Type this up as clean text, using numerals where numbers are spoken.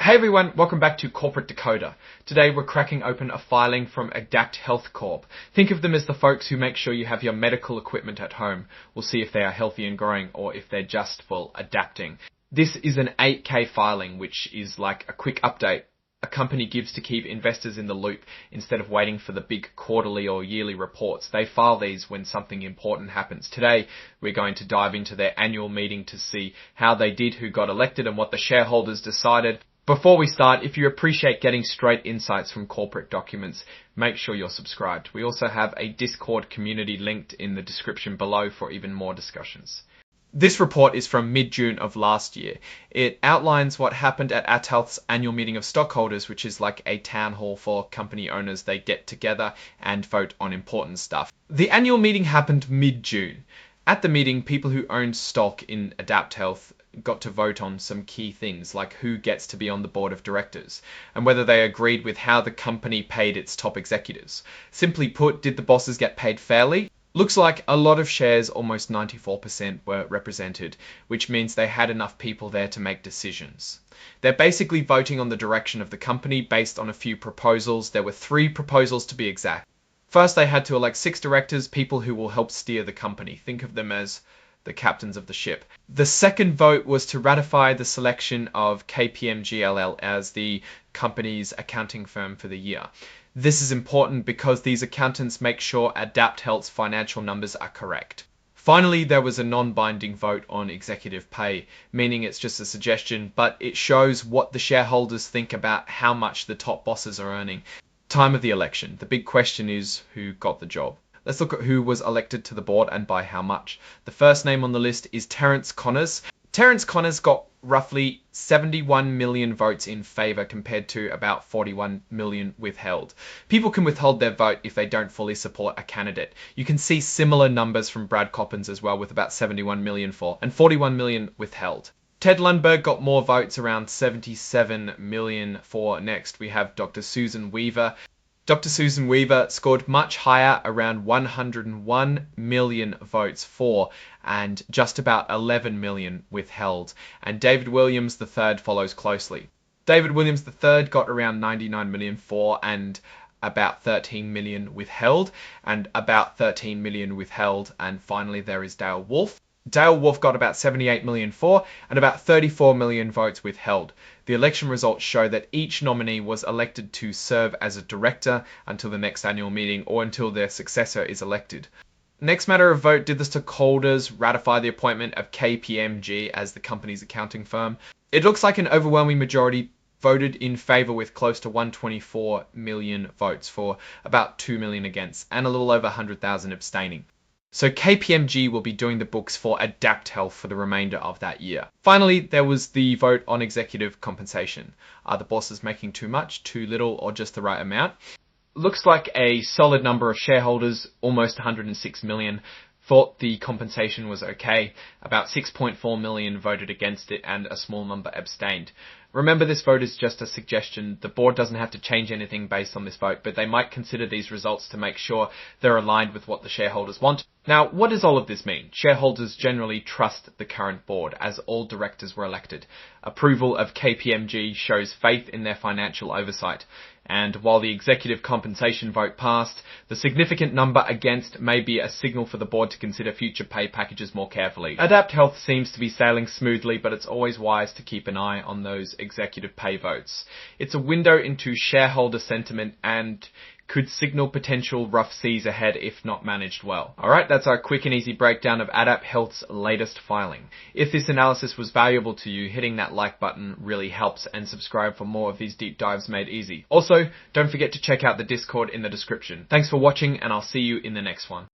Hey everyone, welcome back to Corporate Decoder. Today we're cracking open a filing from AdaptHealth Corp. Think of them as the folks who make sure you have your medical equipment at home. We'll see if they are healthy and growing or if they're just for adapting. This is an 8K filing, which is like a quick update a company gives to keep investors in the loop instead of waiting for the big quarterly or yearly reports. They file these when something important happens. Today, we're going to dive into their annual meeting to see how they did, who got elected, and what the shareholders decided. Before we start, if you appreciate getting straight insights from corporate documents, make sure you're subscribed. We also have a Discord community linked in the description below for even more discussions. This report is from mid-June of last year. It outlines what happened at AdaptHealth's annual meeting of stockholders, which is like a town hall for company owners. They get together and vote on important stuff. The annual meeting happened mid-June. At the meeting, people who owned stock in AdaptHealth got to vote on some key things, like who gets to be on the board of directors, and whether they agreed with how the company paid its top executives. Simply put, did the bosses get paid fairly? Looks like a lot of shares, almost 94%, were represented, which means they had enough people there to make decisions. They're basically voting on the direction of the company based on a few proposals. There were 3 proposals to be exact. First, they had to elect 6 directors, people who will help steer the company. Think of them as the captains of the ship. The second vote was to ratify the selection of KPMG LL as the company's accounting firm for the year. This is important because these accountants make sure AdaptHealth's financial numbers are correct. Finally, there was a non-binding vote on executive pay, meaning it's just a suggestion, but it shows what the shareholders think about how much the top bosses are earning. Time of the election. The big question is who got the job. Let's look at who was elected to the board and by how much. The first name on the list is Terence Connors. Terence Connors got roughly 71 million votes in favour compared to about 41 million withheld. People can withhold their vote if they don't fully support a candidate. You can see similar numbers from Brad Coppens as well, with about 71 million for and 41 million withheld. Ted Lundberg got more votes, around 77 million for. Next, we have Dr. Susan Weaver. Dr. Susan Weaver scored much higher, around 101 million votes for and just about 11 million withheld. And David Williams III follows closely. David Williams III got around 99 million for and about 13 million withheld, and about 13 million withheld. And finally, there is Dale Wolf. Dale Wolf got about 78 million for and about 34 million votes withheld. The election results show that each nominee was elected to serve as a director until the next annual meeting or until their successor is elected. Next matter of vote, did the stockholders ratify the appointment of KPMG as the company's accounting firm? It looks like an overwhelming majority voted in favour, with close to 124 million votes for, about 2 million against, and a little over 100,000 abstaining. So KPMG will be doing the books for AdaptHealth for the remainder of that year. Finally, there was the vote on executive compensation. Are the bosses making too much, too little, or just the right amount? Looks like a solid number of shareholders, almost 106 million, thought the compensation was okay. About 6.4 million voted against it and a small number abstained. Remember, this vote is just a suggestion. The board doesn't have to change anything based on this vote, but they might consider these results to make sure they're aligned with what the shareholders want. Now, what does all of this mean? Shareholders generally trust the current board, as all directors were elected. Approval of KPMG shows faith in their financial oversight. And while the executive compensation vote passed, the significant number against may be a signal for the board to consider future pay packages more carefully. AdaptHealth seems to be sailing smoothly, but it's always wise to keep an eye on those executive pay votes. It's a window into shareholder sentiment and could signal potential rough seas ahead if not managed well. Alright, that's our quick and easy breakdown of AdaptHealth's latest filing. If this analysis was valuable to you, hitting that like button really helps, and subscribe for more of these deep dives made easy. Also, don't forget to check out the Discord in the description. Thanks for watching, and I'll see you in the next one.